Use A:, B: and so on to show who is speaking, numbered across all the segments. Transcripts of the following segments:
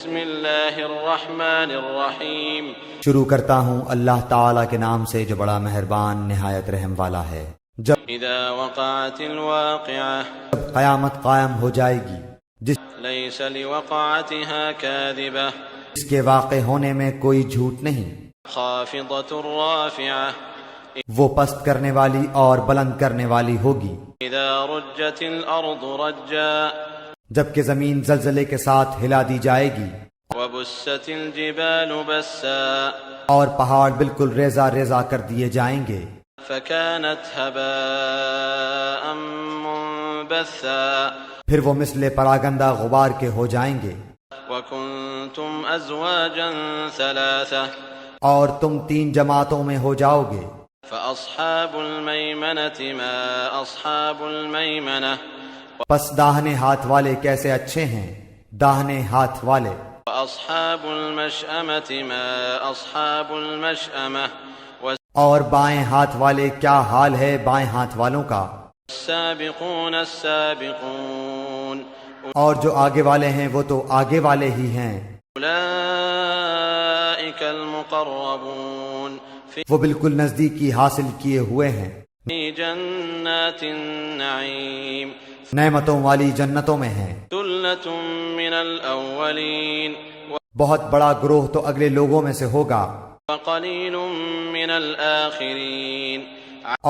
A: بسم اللہ الرحمن الرحیم
B: شروع کرتا ہوں اللہ تعالیٰ کے نام سے جو بڑا مہربان نہایت رحم والا ہے۔ جب
A: اذا وقعت الواقعہ
B: قیامت قائم ہو جائے گی
A: لیس لوقعتها کاذبہ
B: جس کے واقع ہونے میں کوئی جھوٹ نہیں،
A: خافضۃ رافعہ
B: وہ پست کرنے والی اور بلند کرنے والی ہوگی۔
A: اذا رجت الارض رجا
B: جبکہ زمین زلزلے کے ساتھ ہلا دی جائے گی
A: وبست الجبال بسا
B: اور پہاڑ بالکل ریزہ ریزہ کر دیے جائیں گے،
A: فكانت هباء منبثا
B: پھر وہ مثل پراگندہ غبار کے ہو جائیں گے۔
A: وكنتم ازواجا ثلاثة
B: اور تم 3 جماعتوں میں ہو جاؤ گے،
A: فاصحاب المیمنة ما اصحاب المیمنة
B: پس داہنے ہاتھ والے کیسے اچھے ہیں داہنے ہاتھ والے،
A: واصحاب المشأمة ما اصحاب المشأمة
B: اور بائیں ہاتھ والے کیا حال ہے بائیں ہاتھ والوں کا،
A: والسابقون السابقون
B: اور جو آگے والے ہیں وہ تو آگے والے ہی ہیں،
A: اولئک المقربون
B: وہ بالکل نزدیکی حاصل کیے ہوئے ہیں،
A: فی جنات النعیم
B: نعمتوں والی جنتوں میں ہیں۔
A: ثلۃ من الاولین
B: بہت بڑا گروہ تو اگلے لوگوں میں سے ہوگا
A: وقلیل من الآخرین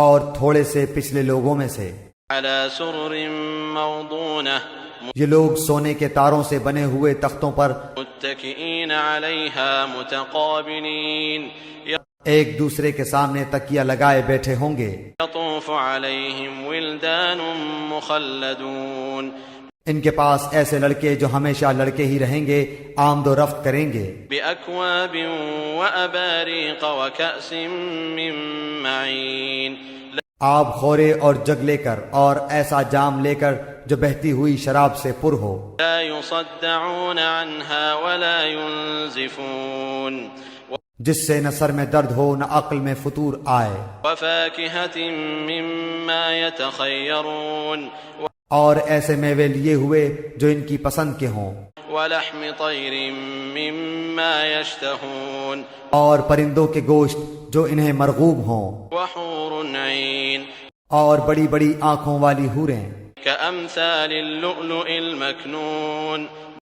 B: اور تھوڑے سے پچھلے لوگوں میں سے۔
A: علی سرر موضونہ
B: یہ لوگ سونے کے تاروں سے بنے ہوئے تختوں پر
A: متکئین علیہا متقابلین
B: ایک دوسرے کے سامنے تکیہ لگائے بیٹھے ہوں گے،
A: یطوف علیہم ولدان مخلدون
B: ان کے پاس ایسے لڑکے جو ہمیشہ لڑکے ہی رہیں گے آمد و رفت کریں گے،
A: بأکواب وأباریق وکأس من معین
B: آب خورے اور جگ لے کر اور ایسا جام لے کر جو بہتی ہوئی شراب سے پر ہو،
A: لا يصدعون عنها ولا ينزفون
B: جس سے نہ سر میں درد ہو نہ عقل میں فطور آئے،
A: وفاکہة مما يتخیرون
B: اور ایسے میوے لیے ہوئے جو ان کی پسند کے ہوں،
A: ولحم طیر مما یشتہون
B: اور پرندوں کے گوشت جو انہیں مرغوب ہوں،
A: وحور عین
B: اور بڑی بڑی آنکھوں والی حوریں
A: کامثال اللؤلؤ المکنون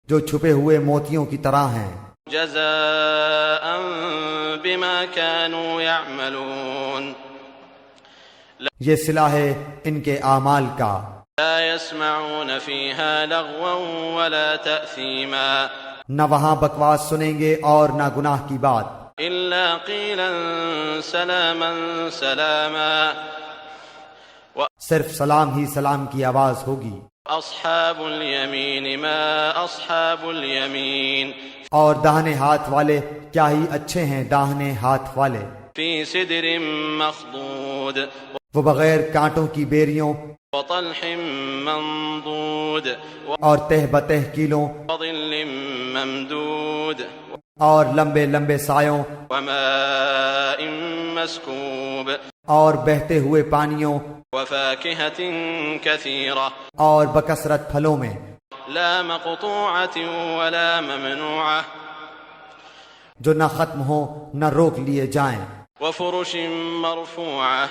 B: جو چھپے ہوئے موتیوں کی طرح ہیں،
A: جزاء بما كانوا يعملون
B: یہ صلہ ہے ان کے اعمال کا۔
A: لا يسمعون فيها لغوا ولا تأثيما
B: نہ وہاں بکواس سنیں گے اور نہ گناہ کی بات،
A: إلا قيلا سلاما سلاما
B: صرف سلام ہی سلام کی آواز ہوگی۔
A: أصحاب اليمين ما أصحاب اليمين
B: اور داہنے ہاتھ والے کیا ہی اچھے ہیں داہنے ہاتھ والے،
A: في سدر مخضود
B: وہ بغیر کانٹوں کی بیریوں
A: وطلح منضود
B: اور تہ بتہ کیلوں
A: وظل ممدود
B: اور لمبے لمبے سایوں
A: وماء مسكوب
B: اور بہتے ہوئے پانیوں
A: وفاكهة كثيرة
B: اور بکثرت پھلوں میں،
A: لا مقطوعة ولا ممنوعة
B: جو نہ ختم ہو نہ روک لیے جائیں،
A: وفرش مرفوعة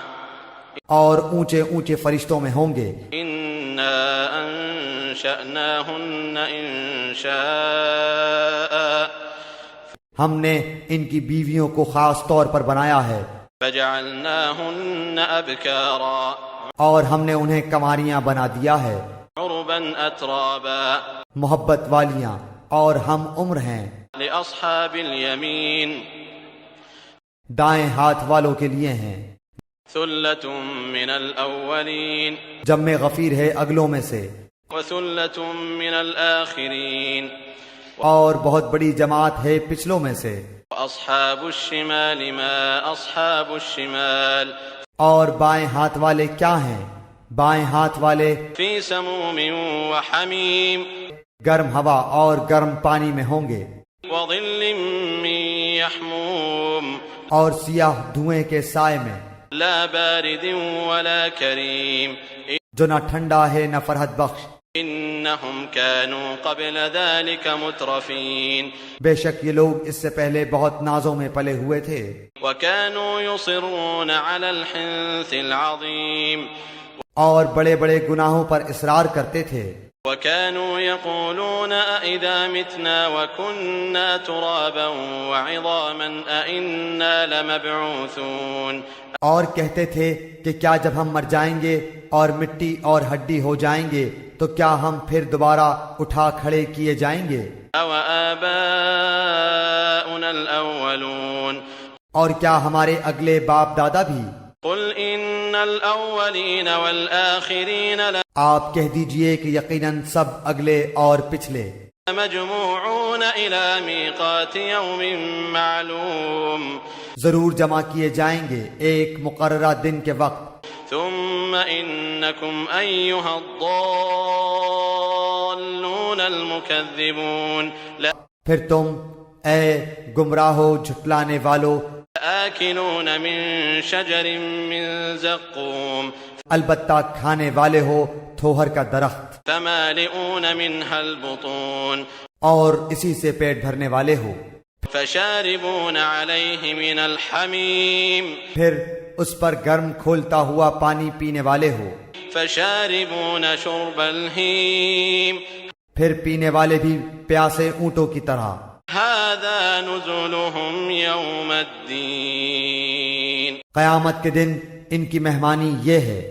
B: اور اونچے اونچے فرشتوں میں ہوں گے۔
A: إنا أنشأناهن إنشاء
B: ہم نے ان کی بیویوں کو خاص طور پر بنایا ہے
A: فجعلناهن أبكارا
B: اور ہم نے انہیں کنواریاں بنا دیا ہے،
A: عربا أترابا
B: محبت والیاں اور ہم عمر ہیں۔
A: لأصحاب اليمين
B: دائیں ہاتھ والوں کے لیے ہیں،
A: ثلة من الأولين
B: جم غفیر ہے اگلوں میں سے،
A: وثلة من الآخرين
B: اور بہت بڑی جماعت ہے پچھلوں میں سے۔
A: وأصحاب الشمال ما أصحاب الشمال
B: اور بائیں ہاتھ والے کیا ہیں بائیں ہاتھ والے،
A: في سموم وحميم
B: گرم ہوا اور گرم پانی میں ہوں گے،
A: وظل من يحموم
B: اور سیاہ دھوئیں کے سائے میں،
A: لا بارد ولا كريم
B: جو نہ ٹھنڈا ہے نہ فرحت بخش،
A: إن إنهم كانوا قبل ذلك مترفين
B: بے شک یہ لوگ اس سے پہلے بہت نازوں میں پلے ہوئے تھے،
A: وكانوا يصرون على الحنث العظيم
B: اور بڑے بڑے گناہوں پر اصرار کرتے تھے،
A: وكانوا يقولون أإذا متنا وكنا ترابا وعظاما أإنا لمبعوثون
B: اور کہتے تھے کہ کیا جب ہم مر جائیں گے اور مٹی اور ہڈی ہو جائیں گے تو کیا ہم پھر دوبارہ اٹھا کھڑے کیے جائیں گے؟
A: أو آباؤنا الأولون
B: اور کیا ہمارے اگلے باپ دادا بھی؟
A: قل إن الأولين والآخرين
B: آپ کہہ دیجئے کہ یقیناً سب اگلے اور پچھلے
A: لمجموعون إلى ميقات يوم معلوم
B: ضرور جمع کیے جائیں گے ایک مقررہ دن کے وقت،
A: ثم إنكم أيها الضالون المكذبون
B: پھر تم اے گمراہو جھٹلانے والو
A: لآكلون من شجر من زقوم
B: البتہ کھانے والے ہو تھوہر کا درخت،
A: فمالئون منها البطون
B: اور اسی سے پیٹ بھرنے والے ہو،
A: فشاربون عليه من الحميم
B: پھر اس پر گرم کھولتا ہوا پانی پینے والے ہو،
A: فشاربون شرب الهيم
B: پھر پینے والے بھی پیاسے اونٹوں کی طرح۔
A: هذا نزلهم يوم الدين
B: قیامت کے دن ان کی مہمانی یہ ہے،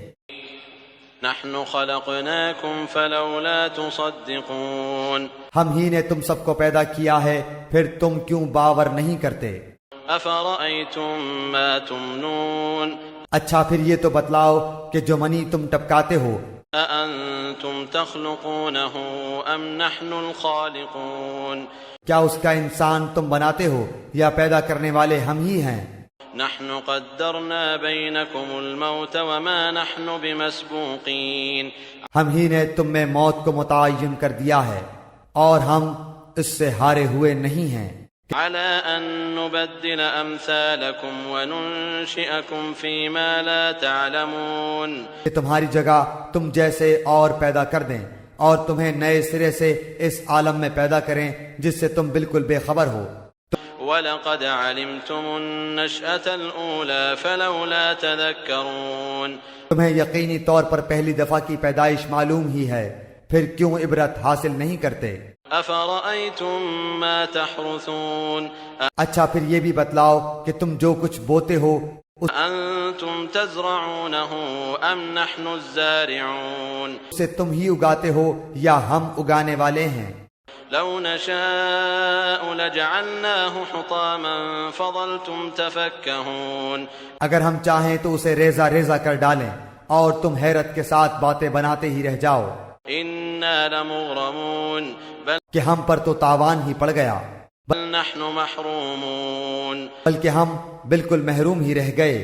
A: نحن خلقناكم فلولا تصدقون
B: ہم ہی نے تم سب کو پیدا کیا ہے، پھر تم کیوں باور نہیں کرتے؟
A: أفرأيتم ما تمنون
B: اچھا پھر یہ تو بتلاؤ کہ جو منی تم ٹپکاتے ہو،
A: أأنتم تخلقونه أم نحن الخالقون
B: کیا اس کا انسان تم بناتے ہو یا پیدا کرنے والے ہم ہی ہیں؟
A: نحن قدرنا بينكم الموت وما نحن بمسبوقين
B: ہم ہی نے تم میں موت کو متعین کر دیا ہے اور ہم اس سے ہارے ہوئے نہیں ہیں
A: على أن نبدل أمثالكم وننشئكم فيما لا تعلمون
B: کہ تمہاری جگہ تم جیسے اور پیدا کر دیں اور تمہیں نئے سرے سے اس عالم میں پیدا کریں جس سے تم بالکل بے خبر ہو۔
A: وَلَقَدْ عَلِمْتُمُ النَّشْأَةَ الْأُولَى فَلَوْلَا تَذَكَّرُونَ
B: تمہیں یقینی طور پر پہلی دفعہ کی پیدائش معلوم ہی ہے، پھر کیوں عبرت حاصل نہیں کرتے؟
A: أَفَرَأَيْتُم مَّا تَحْرُثُونَ
B: اچھا پھر یہ بھی بتلاؤ کہ تم جو کچھ بوتے ہو
A: أَنتُمْ تَزْرَعُونَهُ أَمْ نَحْنُ الزَّارِعُونَ
B: اسے تم ہی اگاتے ہو یا ہم اگانے والے ہیں؟
A: لو نشاء لجعلناه حطاما فظلتم تفكهون
B: اگر ہم چاہیں تو اسے ریزہ ریزہ کر ڈالیں اور تم حیرت کے ساتھ باتیں بناتے ہی رہ جاؤ
A: إنا لمغرمون
B: کہ ہم پر تو تاوان ہی پڑ گیا،
A: بل نحن محرومون
B: بلکہ ہم بالکل محروم ہی رہ گئے۔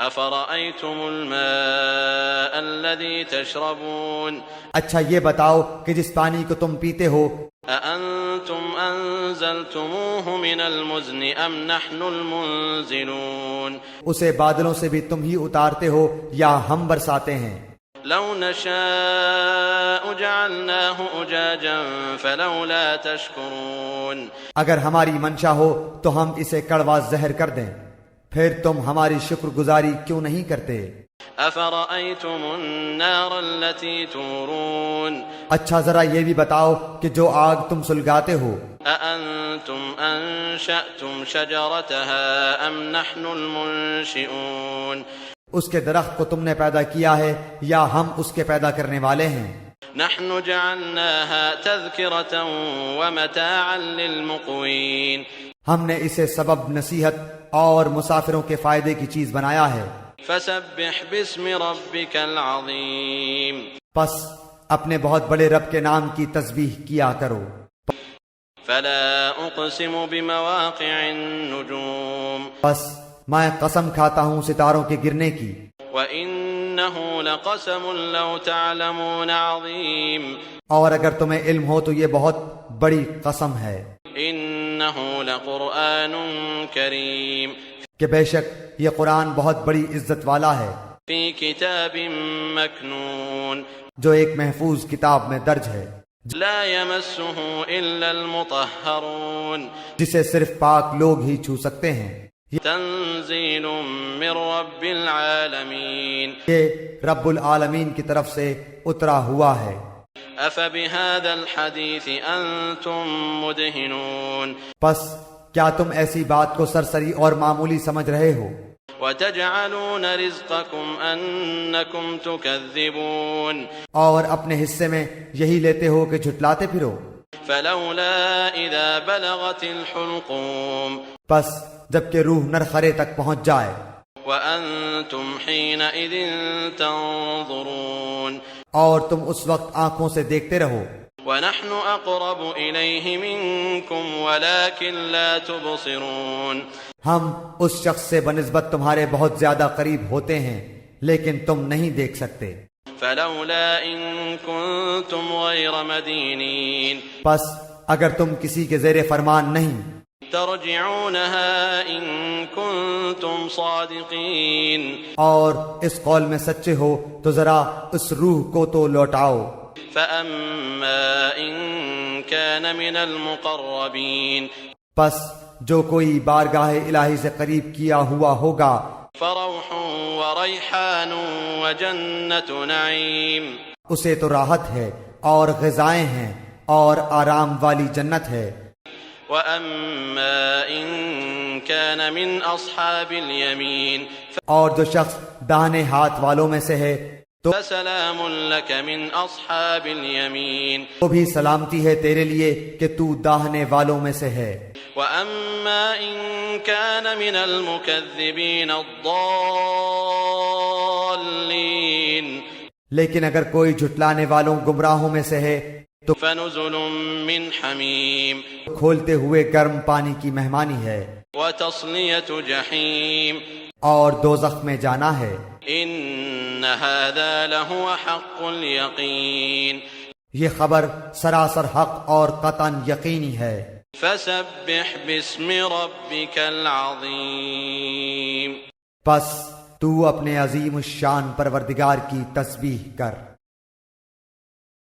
A: أفرأيتم الماء الذي تشربون
B: اچھا یہ بتاؤ کہ جس پانی کو تم پیتے ہو
A: أأنتم أنزلتموه من المزن أم نحن المنزلون
B: اسے بادلوں سے بھی تم ہی اتارتے ہو یا ہم برساتے ہیں؟
A: لو نشاء جعلناه أجاجا فلولا تشكرون
B: اگر ہماری منشا ہو تو ہم اسے کڑوا زہر کر دیں، پھر تم ہماری شکر گزاری کیوں نہیں کرتے؟
A: أفرأيتم النار التي تورون
B: اچھا ذرا یہ بھی بتاؤ کہ جو آگ تم سلگاتے ہو
A: أأنتم أنشأتم شجرتها أم نحن المنشئون
B: اس کے درخت کو تم نے پیدا کیا ہے یا ہم اس کے پیدا کرنے والے ہیں؟
A: نحن جعلناها تذكرة ومتاعا للمقوين
B: ہم نے اسے سبب نصیحت اور مسافروں کے فائدے کی چیز بنایا ہے،
A: فسبح باسم ربك العظيم
B: پس اپنے بہت بڑے رب کے نام کی تسبیح کیا کرو۔
A: فلا أقسم بمواقع النجوم
B: پس میں قسم کھاتا ہوں ستاروں کے گرنے کی،
A: وإنه لقسم لو تعلمون عظيم
B: اور اگر تمہیں علم ہو تو یہ بہت بڑی قسم ہے
A: إنه لقرآن كريم
B: کہ بے شک یہ قرآن بہت بڑی عزت والا ہے،
A: في كتاب مكنون
B: جو ایک محفوظ کتاب میں درج ہے،
A: لا يمسه إلا المطهرون
B: جسے صرف پاک لوگ ہی چھو سکتے ہیں۔
A: تنزيل من رب العالمين
B: یہ رب العالمین کی طرف سے اترا ہوا ہے۔
A: أفبهذا الحديث أنتم مدهنون
B: پس کیا تم ایسی بات کو سرسری اور معمولی سمجھ رہے ہو؟
A: وتجعلون رزقكم أنكم تكذبون
B: اور اپنے حصے میں یہی لیتے ہو کہ جھٹلاتے پھرو؟
A: فلولا إذا بلغت الحلقوم
B: پس جبکہ روح نرخرے تک پہنچ جائے،
A: وأنتم حينئذ تنظرون
B: اور تم اس وقت آنکھوں سے دیکھتے رہو،
A: ونحن أقرب إليه منكم ولكن لا تبصرون
B: ہم اس شخص سے بنسبت تمہارے بہت زیادہ قریب ہوتے ہیں لیکن تم نہیں دیکھ سکتے۔
A: فلولا إن كنتم غير مدينين
B: پس اگر تم کسی کے زیر فرمان نہیں
A: ترجعونها إن كنتم صادقين
B: اور اس قول میں سچے ہو تو ذرا اس روح کو تو لوٹاؤ۔
A: فأما إن كان من المقربين
B: پس جو کوئی بارگاہ الہی سے قریب کیا ہوا ہوگا
A: فروح وريحان وجنة نعيم
B: اسے تو راحت ہے اور غذائیں ہیں اور آرام والی جنت ہے۔
A: وأما إن كان من أصحاب اليمين
B: اور جو شخص داہنے ہاتھ والوں میں سے ہے تو
A: فسلام لك من أصحاب اليمين
B: وہ بھی سلامتی ہے تیرے لیے کہ تو داہنے والوں میں سے ہے۔
A: وأما إن كان من المكذبين الضالين
B: لیکن اگر کوئی جھٹلانے والوں گمراہوں میں سے ہے تو
A: فنزل من حميم
B: کھولتے ہوئے گرم پانی کی مہمانی ہے
A: وتصلية جحيم
B: اور دوزخ میں جانا ہے۔
A: إن هذا لهو حق اليقين
B: یہ خبر سراسر حق اور قطعاً یقینی ہے۔
A: فسبح باسم ربك العظيم
B: پس تو اپنے عظیم الشان پروردگار کی تسبیح کر۔